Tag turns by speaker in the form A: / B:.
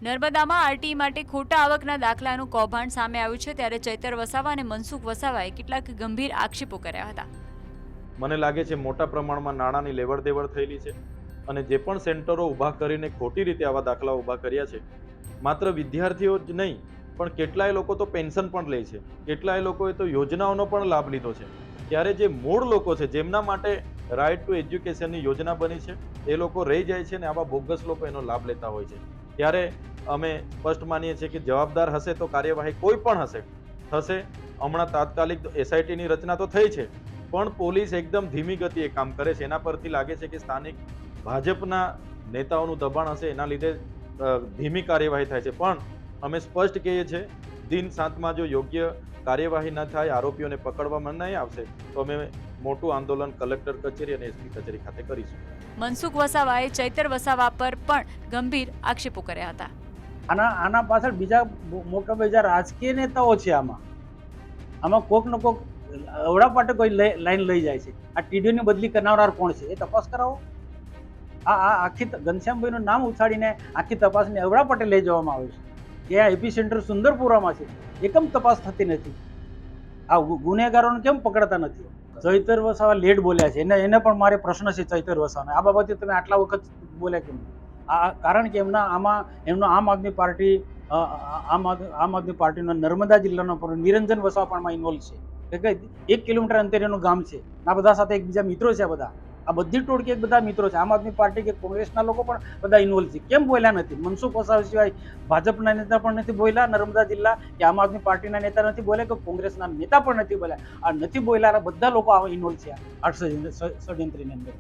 A: નર્મદામાં RT માટે ખોટા આવકના દાખલાનું કૌભાંડ સામે આવ્યું છે, ત્યારે ચૈતર વસાવા અને મનસુખ વસાવાએ કેટલાક ગંભીર આક્ષેપો કર્યા હતા.
B: મને લાગે છે મોટા પ્રમાણમાં નાણાંની લેવડ દેવડ થયેલી છે અને જે પણ સેન્ટરો ઊભા કરીને ખોટી રીતે આવા દાખલા ઊભા કર્યા છે, માત્ર વિદ્યાર્થીઓ જ નહીં પણ કેટલાય લોકો તો પેન્શન પણ લે છે, કેટલાય લોકોએ તો યોજનાઓનો પણ લાભ લીધો છે. ત્યારે જે મૂળ લોકો છે, જેમના માટે રાઇટ ટુ એજ્યુકેશનની યોજના બની છે, એ લોકો રહી જાય છે ને આવા બોગસ લોકો એનો લાભ લેતા હોય છે. ત્યારે અમે સ્પષ્ટ માનીએ છીએ કે જવાબદાર હશે તો કાર્યવાહી કોઈ પણ થશે. હમણાં તાત્કાલિક એસઆઈટીની રચના તો થઈ છે, પણ પોલીસ એકદમ ધીમી ગતિએ કામ કરે છે. એના પરથી લાગે છે કે સ્થાનિક ભાજપના નેતાઓનું દબાણ હશે, એના લીધે ધીમી કાર્યવાહી થાય છે. પણ અમે સ્પષ્ટ કહીએ છીએ, દિન 7માં જો યોગ્ય કાર્યવાહી ન થાય, આરોપીઓને પકડવામાં નહીં આવશે, તો અમે મોટું આંદોલન કલેક્ટર કચેરી અને એસપી કચેરી ખાતે કરીશું.
A: મનસુખ વસાવાએ ચૈતર વસાવા પર પણ ગંભીર આક્ષેપો કર્યા હતા.
C: આના પાછળ બીજા મોટા બીજા રાજકીય નેતાઓ છે. આમાં કોક ને કોક અવડા પાટે કોઈ લાઈન લઈ જાય છે. આ ટીડીઓની બદલી કરનાર કોણ છે એ તપાસ કરાવો. આ આખી ઘનશ્યામભાઈનું નામ ઉછાળીને આખી તપાસને અવડા પાટે લઈ જવામાં આવે છે. ત્યાં એપી સેન્ટર સુંદરપુરામાં છે, એકમ તપાસ થતી નથી. આ ગુનેગારોને કેમ પકડતા નથી? ચૈતર વસાવા લેટ બોલ્યા છે, એને પણ મારે પ્રશ્ન છે ચૈતર વસાવાને, આ બાબતે તમે આટલા વખત બોલ્યા કેમ? કારણ કે એમનો આમ આદમી પાર્ટીનો નર્મદા જિલ્લાનો નિરંજન વસાવા પણ ઇન્વોલ્વ છે. 1 કિલોમીટર અંતરે એનું ગામ છે. આ બધા સાથે એકબીજા મિત્રો છે. આ બધી ટોળકી બધા મિત્રો છે. આમ આદમી પાર્ટી કે કોંગ્રેસના લોકો પણ બધા ઇન્વોલ્વ છે. કેમ બોલ્યા નથી? મનસુખ વસાવા સિવાય ભાજપના નેતા પણ નથી બોલ્યા નર્મદા જિલ્લા, કે આમ આદમી પાર્ટીના નેતા નથી બોલ્યા, કે કોંગ્રેસના નેતા પણ નથી બોલ્યા. આ નથી બોલ્યા બધા લોકો ઇન્વોલ્વ છે આ ષડયંત્રની અંદર.